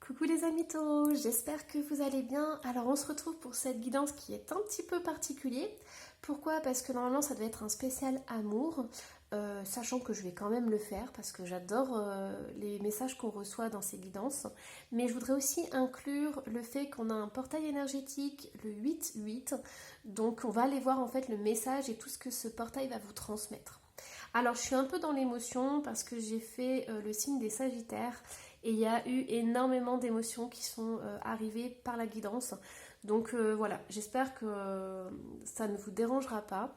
Coucou les amis taureaux, j'espère que vous allez bien. Alors on se retrouve pour cette guidance qui est un petit peu particulière. Pourquoi? Parce que normalement ça devait être un spécial amour, sachant que je vais quand même le faire parce que j'adore les messages qu'on reçoit dans ces guidances. Mais je voudrais aussi inclure le fait qu'on a un portail énergétique, le 8-8. Donc on va aller voir en fait le message et tout ce que ce portail va vous transmettre. Alors je suis un peu dans l'émotion parce que j'ai fait le signe des Sagittaires et il y a eu énormément d'émotions qui sont arrivées par la guidance. Donc voilà, j'espère que ça ne vous dérangera pas.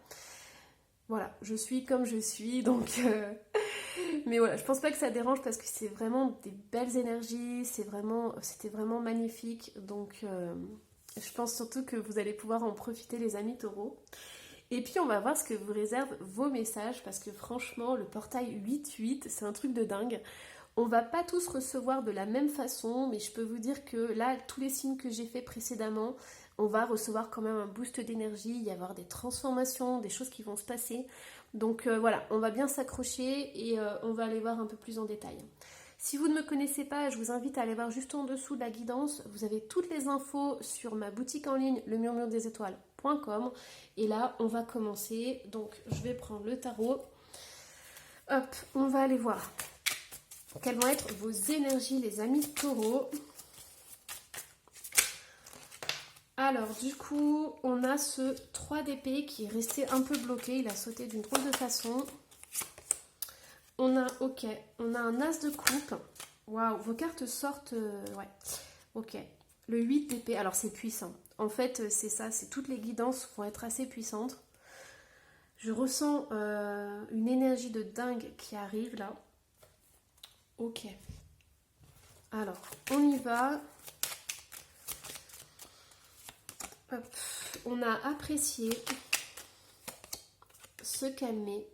Voilà, je suis comme je suis, donc... Mais voilà, je pense pas que ça dérange parce que c'est vraiment des belles énergies, c'était vraiment magnifique. Donc je pense surtout que vous allez pouvoir en profiter les amis taureaux. Et puis on va voir ce que vous réservent vos messages parce que franchement, le portail 8-8, c'est un truc de dingue. On va pas tous recevoir de la même façon, mais je peux vous dire que là, tous les signes que j'ai fait précédemment, on va recevoir quand même un boost d'énergie, il y avoir des transformations, des choses qui vont se passer. Donc voilà, on va bien s'accrocher et on va aller voir un peu plus en détail. Si vous ne me connaissez pas, je vous invite à aller voir juste en dessous de la guidance. Vous avez toutes les infos sur ma boutique en ligne, lemurmuredesétoiles.com. Et là, on va commencer. Donc, je vais prendre le tarot. Hop, on va aller voir quelles vont être vos énergies, les amis taureaux. Alors, du coup, on a ce 3 d'épée qui est resté un peu bloqué. Il a sauté d'une drôle de façon. On a un as de coupe. Waouh, vos cartes sortent. Ouais, ok. Le 8 d'épée, alors c'est puissant. En fait, c'est ça, c'est toutes les guidances vont être assez puissantes. Je ressens une énergie de dingue qui arrive là. Ok. Alors, on y va. Hop. On a apprécié, se calmer.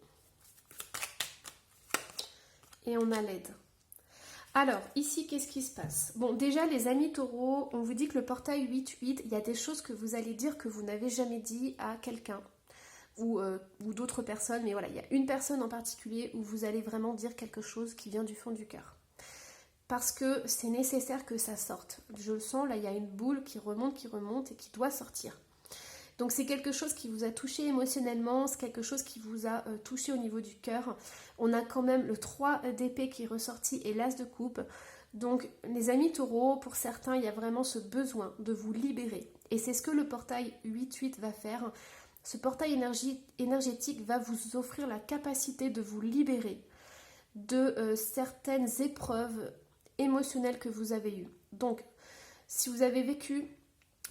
Et on a l'aide. Alors, ici, qu'est-ce qui se passe? Bon, déjà, les amis taureaux, on vous dit que le portail 8-8, il y a des choses que vous allez dire que vous n'avez jamais dit à quelqu'un ou d'autres personnes. Mais voilà, il y a une personne en particulier où vous allez vraiment dire quelque chose qui vient du fond du cœur. Parce que c'est nécessaire que ça sorte. Je le sens, là, il y a une boule qui remonte et qui doit sortir. Donc c'est quelque chose qui vous a touché émotionnellement, c'est quelque chose qui vous a touché au niveau du cœur. On a quand même le 3 d'épée qui est ressorti et l'as de coupe. Donc les amis taureaux, pour certains, il y a vraiment ce besoin de vous libérer. Et c'est ce que le portail 8-8 va faire. Ce portail énergétique va vous offrir la capacité de vous libérer de certaines épreuves émotionnelles que vous avez eues. Donc si vous avez vécu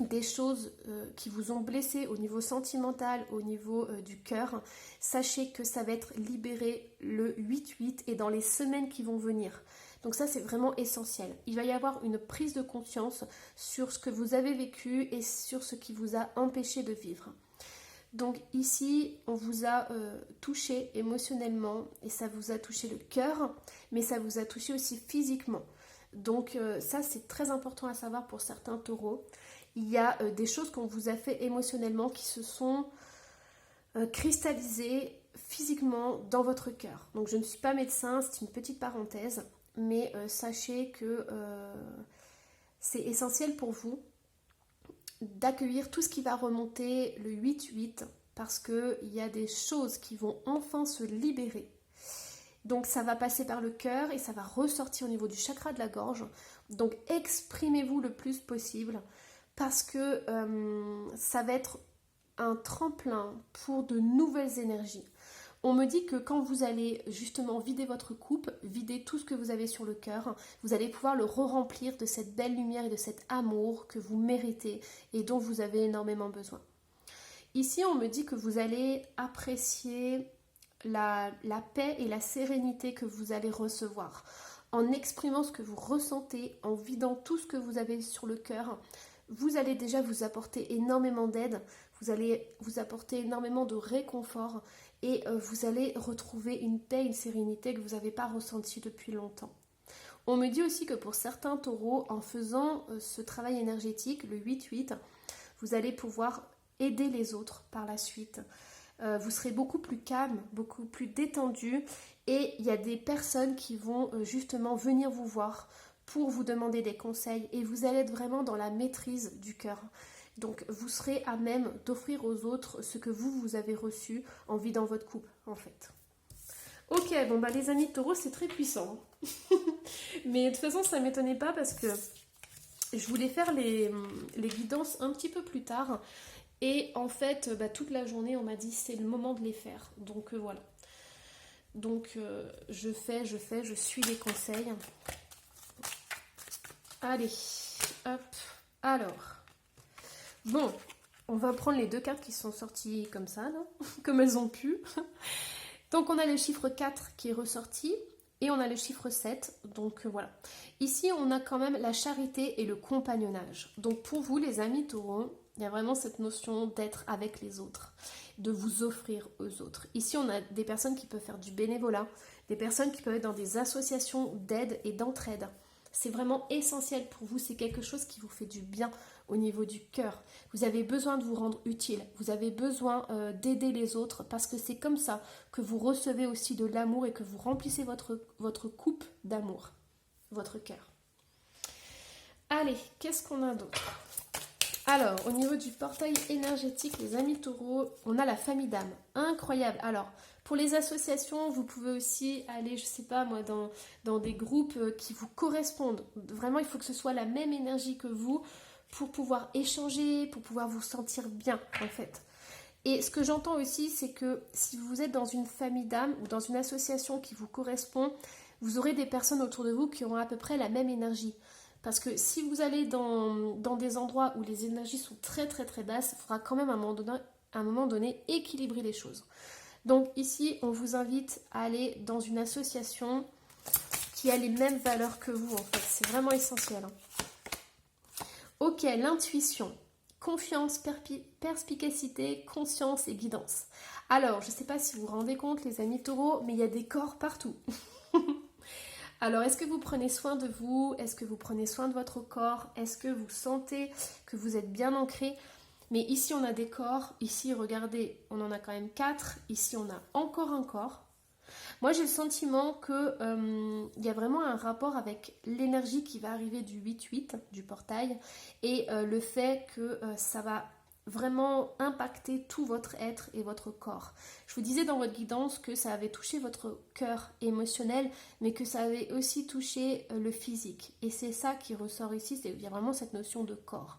des choses qui vous ont blessé au niveau sentimental, au niveau du cœur, sachez que ça va être libéré le 8-8 et dans les semaines qui vont venir. Donc ça, c'est vraiment essentiel. Il va y avoir une prise de conscience sur ce que vous avez vécu et sur ce qui vous a empêché de vivre. Donc ici, on vous a touché émotionnellement et ça vous a touché le cœur, mais ça vous a touché aussi physiquement. Donc ça, c'est très important à savoir pour certains taureaux. Il y a des choses qu'on vous a fait émotionnellement qui se sont cristallisées physiquement dans votre cœur. Donc je ne suis pas médecin, c'est une petite parenthèse, mais sachez que c'est essentiel pour vous d'accueillir tout ce qui va remonter le 8-8 parce qu'il y a des choses qui vont enfin se libérer. Donc ça va passer par le cœur et ça va ressortir au niveau du chakra de la gorge. Donc exprimez-vous le plus possible parce que ça va être un tremplin pour de nouvelles énergies. On me dit que quand vous allez justement vider votre coupe, vider tout ce que vous avez sur le cœur, vous allez pouvoir le re-remplir de cette belle lumière et de cet amour que vous méritez et dont vous avez énormément besoin. Ici, on me dit que vous allez apprécier la paix et la sérénité que vous allez recevoir. En exprimant ce que vous ressentez, en vidant tout ce que vous avez sur le cœur, vous allez déjà vous apporter énormément d'aide, vous allez vous apporter énormément de réconfort et vous allez retrouver une paix, une sérénité que vous n'avez pas ressentie depuis longtemps. On me dit aussi que pour certains taureaux, en faisant ce travail énergétique, le 8-8, vous allez pouvoir aider les autres par la suite. Vous serez beaucoup plus calme, beaucoup plus détendu et il y a des personnes qui vont justement venir vous voir pour vous demander des conseils et vous allez être vraiment dans la maîtrise du cœur. Donc vous serez à même d'offrir aux autres ce que vous avez reçu en vie dans votre couple en fait. Ok, bon bah les amis de Taureau, c'est très puissant. Mais de toute façon ça ne m'étonnait pas parce que je voulais faire les guidances un petit peu plus tard. Et en fait, toute la journée, on m'a dit c'est le moment de les faire. Donc voilà. Donc je suis les conseils. Allez, hop. Alors, bon, on va prendre les deux cartes qui sont sorties comme ça, là, comme elles ont pu. Donc on a le chiffre 4 qui est ressorti. Et on a le chiffre 7, donc voilà. Ici, on a quand même la charité et le compagnonnage. Donc pour vous, les amis taureaux, il y a vraiment cette notion d'être avec les autres, de vous offrir aux autres. Ici, on a des personnes qui peuvent faire du bénévolat, des personnes qui peuvent être dans des associations d'aide et d'entraide. C'est vraiment essentiel pour vous, c'est quelque chose qui vous fait du bien au niveau du cœur. Vous avez besoin de vous rendre utile, vous avez besoin d'aider les autres parce que c'est comme ça que vous recevez aussi de l'amour et que vous remplissez votre coupe d'amour, votre cœur. Allez, qu'est-ce qu'on a d'autre ? Alors, au niveau du portail énergétique, les amis taureaux, on a la famille d'âme. Incroyable. Alors, pour les associations, vous pouvez aussi aller, je sais pas moi, dans des groupes qui vous correspondent. Vraiment, il faut que ce soit la même énergie que vous pour pouvoir échanger, pour pouvoir vous sentir bien, en fait. Et ce que j'entends aussi, c'est que si vous êtes dans une famille d'âme ou dans une association qui vous correspond, vous aurez des personnes autour de vous qui auront à peu près la même énergie. Parce que si vous allez dans des endroits où les énergies sont très très très basses, il faudra quand même à un moment donné équilibrer les choses. Donc ici, on vous invite à aller dans une association qui a les mêmes valeurs que vous en fait. C'est vraiment essentiel. Ok, l'intuition, confiance, perspicacité, conscience et guidance. Alors, je ne sais pas si vous vous rendez compte les amis taureaux, mais il y a des corps partout. Alors, est-ce que vous prenez soin de vous? Est-ce que vous prenez soin de votre corps? Est-ce que vous sentez que vous êtes bien ancré? Mais ici, on a des corps. Ici, regardez, on en a quand même 4. Ici, on a encore un corps. Moi, j'ai le sentiment qu'il y a vraiment un rapport avec l'énergie qui va arriver du 8-8, du portail, et le fait que ça va vraiment impacter tout votre être et votre corps. Je vous disais dans votre guidance que ça avait touché votre cœur émotionnel, mais que ça avait aussi touché le physique. Et c'est ça qui ressort ici, il y a vraiment cette notion de corps.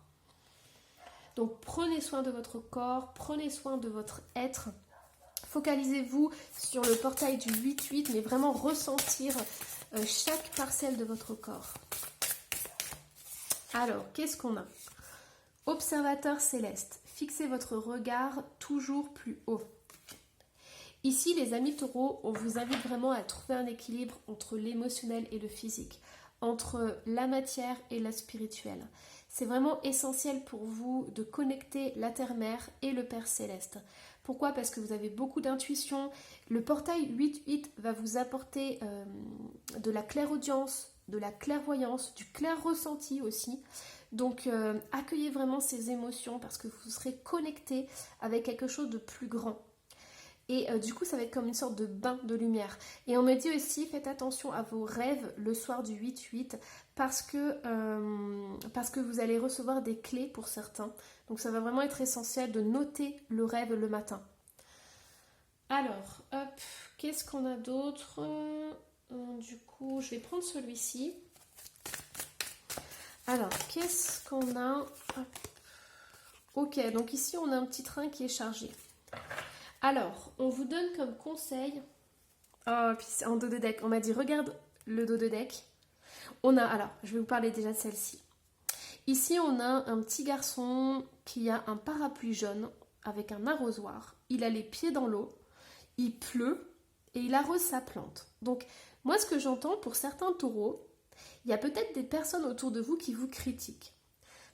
Donc prenez soin de votre corps, prenez soin de votre être. Focalisez-vous sur le portail du 8-8, mais vraiment ressentir chaque parcelle de votre corps. Alors, qu'est-ce qu'on a ? Observateur céleste, fixez votre regard toujours plus haut. Ici, les amis taureaux, on vous invite vraiment à trouver un équilibre entre l'émotionnel et le physique, entre la matière et la spirituelle. C'est vraiment essentiel pour vous de connecter la terre-mère et le Père céleste. Pourquoi ? Parce que vous avez beaucoup d'intuition. Le portail 8-8 va vous apporter de la clairaudience, de la clairvoyance, du clair ressenti aussi. Donc accueillez vraiment ces émotions parce que vous serez connecté avec quelque chose de plus grand. Et du coup, ça va être comme une sorte de bain de lumière. Et on me dit aussi, faites attention à vos rêves le soir du 8-8 parce que vous allez recevoir des clés pour certains. Donc ça va vraiment être essentiel de noter le rêve le matin. Alors, hop, qu'est-ce qu'on a d'autre ? Du coup, je vais prendre celui-ci. Alors, qu'est-ce qu'on a ? Hop. Ok, donc ici, on a un petit train qui est chargé. Alors, on vous donne comme conseil... Oh, puis c'est en dos de deck. On m'a dit, regarde le dos de deck. Alors, je vais vous parler déjà de celle-ci. Ici, on a un petit garçon qui a un parapluie jaune avec un arrosoir. Il a les pieds dans l'eau, il pleut et il arrose sa plante. Donc, moi, ce que j'entends pour certains taureaux, il y a peut-être des personnes autour de vous qui vous critiquent.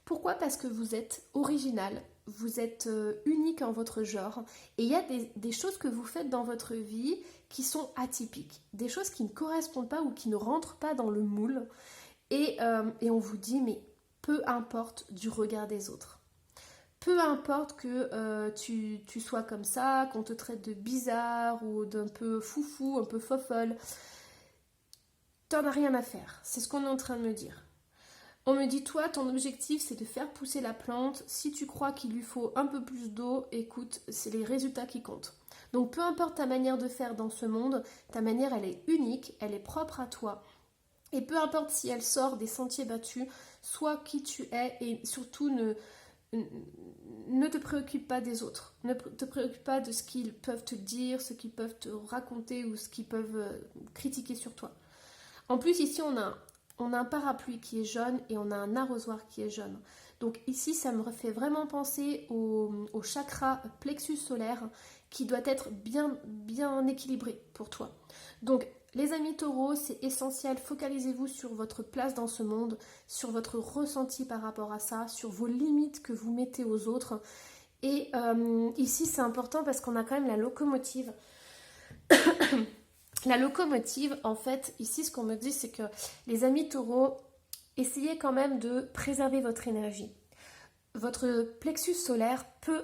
Pourquoi ? Parce que vous êtes original, vous êtes unique en votre genre et il y a des choses que vous faites dans votre vie qui sont atypiques, des choses qui ne correspondent pas ou qui ne rentrent pas dans le moule et on vous dit mais peu importe du regard des autres. Peu importe que tu sois comme ça, qu'on te traite de bizarre ou d'un peu foufou, un peu fofolle. t'en as rien à faire. C'est ce qu'on est en train de me dire. On me dit, toi, ton objectif, c'est de faire pousser la plante. Si tu crois qu'il lui faut un peu plus d'eau, écoute, c'est les résultats qui comptent. Donc, peu importe ta manière de faire dans ce monde, ta manière, elle est unique, elle est propre à toi. Et peu importe si elle sort des sentiers battus, sois qui tu es et surtout ne te préoccupe pas des autres. Ne te préoccupe pas de ce qu'ils peuvent te dire, ce qu'ils peuvent te raconter ou ce qu'ils peuvent critiquer sur toi. En plus, ici, on a un parapluie qui est jaune et on a un arrosoir qui est jaune. Donc ici, ça me fait vraiment penser au chakra plexus solaire qui doit être bien équilibré pour toi. Donc, les amis taureaux, c'est essentiel. Focalisez-vous sur votre place dans ce monde, sur votre ressenti par rapport à ça, sur vos limites que vous mettez aux autres. Et ici, c'est important parce qu'on a quand même la locomotive. La locomotive, en fait, ici, ce qu'on me dit, c'est que les amis taureaux, essayez quand même de préserver votre énergie. Votre plexus solaire peut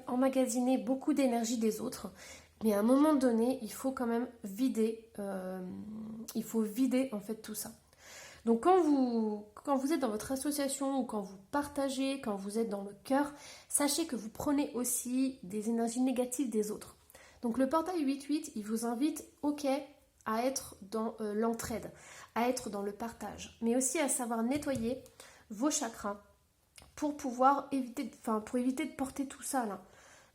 emmagasiner beaucoup d'énergie des autres, mais à un moment donné, il faut quand même vider, en fait tout ça. Donc quand vous êtes dans votre association ou quand vous partagez, quand vous êtes dans le cœur, sachez que vous prenez aussi des énergies négatives des autres. Donc le portail 8-8, il vous invite, ok, à être dans l'entraide, à être dans le partage, mais aussi à savoir nettoyer vos chakras pour pouvoir éviter de porter tout ça là.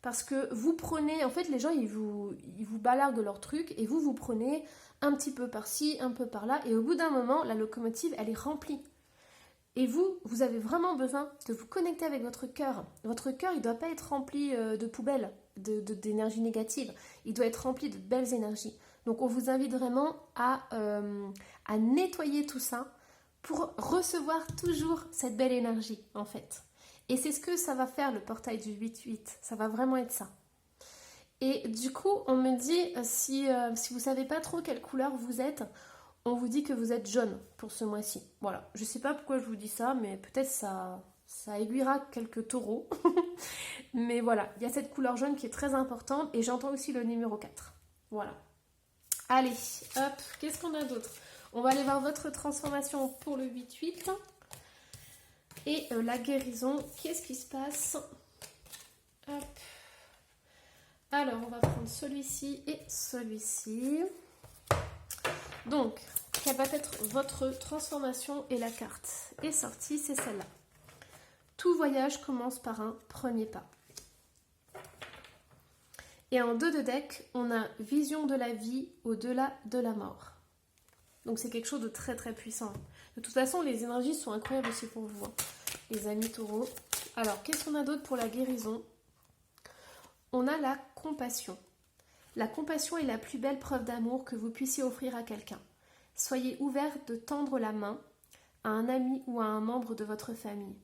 Parce que vous prenez, en fait les gens ils vous balarguent leur truc et vous prenez un petit peu par-ci, un peu par-là et au bout d'un moment la locomotive elle est remplie. Et vous avez vraiment besoin de vous connecter avec votre cœur. Votre cœur il ne doit pas être rempli de poubelles, d'énergie négative. Il doit être rempli de belles énergies. Donc on vous invite vraiment à nettoyer tout ça pour recevoir toujours cette belle énergie en fait. Et c'est ce que ça va faire le portail du 8-8, ça va vraiment être ça. Et du coup, on me dit, si vous ne savez pas trop quelle couleur vous êtes, on vous dit que vous êtes jaune pour ce mois-ci. Voilà, je ne sais pas pourquoi je vous dis ça, mais peut-être ça aiguillera quelques taureaux. Mais voilà, il y a cette couleur jaune qui est très importante et j'entends aussi le numéro 4. Voilà. Allez, hop, qu'est-ce qu'on a d'autre ? On va aller voir votre transformation pour le 8-8. Et la guérison, qu'est-ce qui se passe ? Hop. Alors, on va prendre celui-ci et celui-ci. Donc, quelle va être votre transformation et la carte est sortie, c'est celle-là. Tout voyage commence par un premier pas. Et en 2 de deck, on a vision de la vie au-delà de la mort. Donc c'est quelque chose de très très puissant. De toute façon, les énergies sont incroyables aussi pour vous, hein, les amis taureaux. Alors, qu'est-ce qu'on a d'autre pour la guérison ? On a la compassion. La compassion est la plus belle preuve d'amour que vous puissiez offrir à quelqu'un. Soyez ouvert de tendre la main à un ami ou à un membre de votre famille.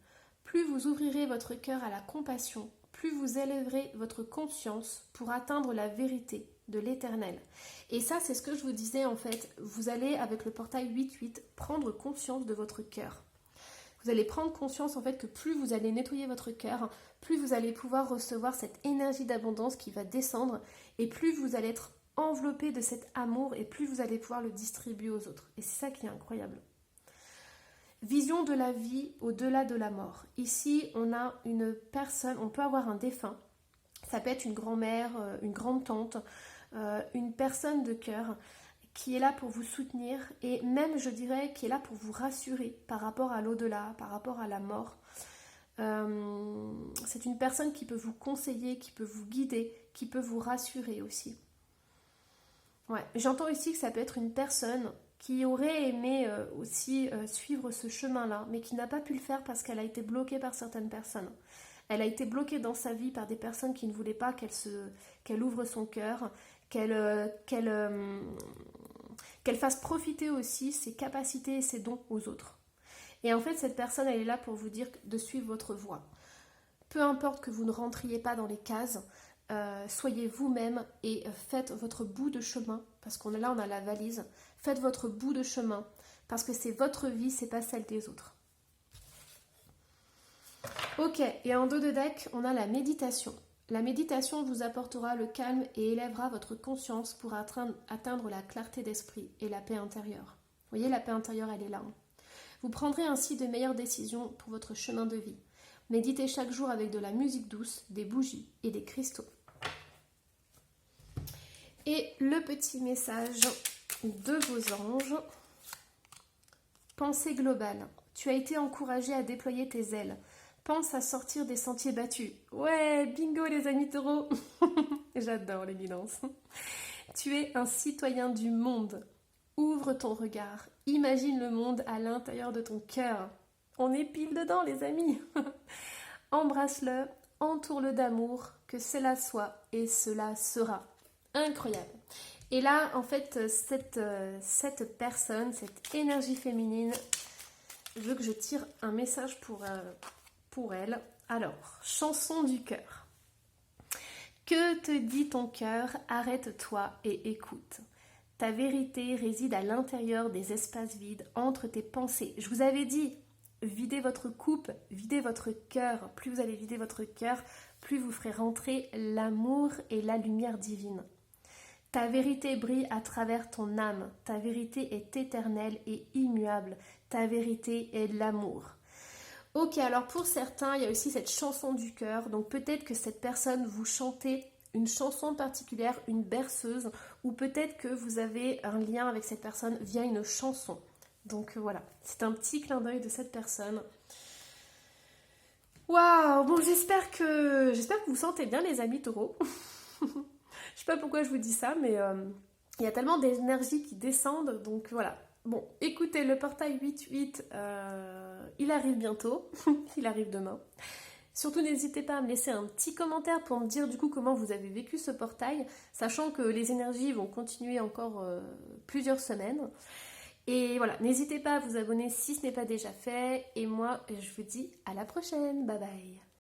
Plus vous ouvrirez votre cœur à la compassion, plus vous élèverez votre conscience pour atteindre la vérité de l'éternel. Et ça, c'est ce que je vous disais en fait. Vous allez, avec le portail 8-8, prendre conscience de votre cœur. Vous allez prendre conscience en fait que plus vous allez nettoyer votre cœur, plus vous allez pouvoir recevoir cette énergie d'abondance qui va descendre et plus vous allez être enveloppé de cet amour et plus vous allez pouvoir le distribuer aux autres. Et c'est ça qui est incroyable. Vision de la vie au-delà de la mort. Ici, on a une personne, on peut avoir un défunt. Ça peut être une grand-mère, une grande-tante, une personne de cœur qui est là pour vous soutenir et même, je dirais, qui est là pour vous rassurer par rapport à l'au-delà, par rapport à la mort. C'est une personne qui peut vous conseiller, qui peut vous guider, qui peut vous rassurer aussi. Ouais, j'entends ici que ça peut être une personne qui aurait aimé aussi suivre ce chemin-là, mais qui n'a pas pu le faire parce qu'elle a été bloquée par certaines personnes. Elle a été bloquée dans sa vie par des personnes qui ne voulaient pas qu'elle ouvre son cœur, qu'elle fasse profiter aussi ses capacités et ses dons aux autres. Et en fait, cette personne, elle est là pour vous dire de suivre votre voie. Peu importe que vous ne rentriez pas dans les cases, soyez vous-même et faites votre bout de chemin, parce qu'on a la valise. Faites votre bout de chemin, parce que c'est votre vie, c'est pas celle des autres. Ok, et en 2 de deck, on a la méditation. La méditation vous apportera le calme et élèvera votre conscience pour atteindre la clarté d'esprit et la paix intérieure. Vous voyez, la paix intérieure, elle est là. Vous prendrez ainsi de meilleures décisions pour votre chemin de vie. Méditez chaque jour avec de la musique douce, des bougies et des cristaux. Et le petit message de vos anges. Pensée globale. Tu as été encouragé à déployer tes ailes. Pense à sortir des sentiers battus. Ouais, bingo les amis taureaux. J'adore les guidances. Tu es un citoyen du monde. Ouvre ton regard. Imagine le monde à l'intérieur de ton cœur. On est pile dedans les amis. Embrasse-le, entoure-le d'amour, que cela soit et cela sera. Incroyable. Et là, en fait, cette personne, cette énergie féminine, je veux que je tire un message pour elle. Alors, chanson du cœur. Que te dit ton cœur? Arrête-toi et écoute. Ta vérité réside à l'intérieur des espaces vides, entre tes pensées. Je vous avais dit, videz votre coupe, videz votre cœur. Plus vous allez vider votre cœur, plus vous ferez rentrer l'amour et la lumière divine. Ta vérité brille à travers ton âme. Ta vérité est éternelle et immuable. Ta vérité est l'amour. Ok, alors pour certains, il y a aussi cette chanson du cœur. Donc peut-être que cette personne, vous chantez une chanson particulière, une berceuse, ou peut-être que vous avez un lien avec cette personne via une chanson. Donc voilà, c'est un petit clin d'œil de cette personne. Waouh, bon j'espère que vous sentez bien les amis taureaux. Je sais pas pourquoi je vous dis ça, mais il y a tellement d'énergie qui descendent, donc voilà. Bon, écoutez, le portail 8-8, il arrive bientôt, il arrive demain. Surtout, n'hésitez pas à me laisser un petit commentaire pour me dire du coup comment vous avez vécu ce portail, sachant que les énergies vont continuer encore plusieurs semaines. Et voilà, n'hésitez pas à vous abonner si ce n'est pas déjà fait. Et moi, je vous dis à la prochaine. Bye bye.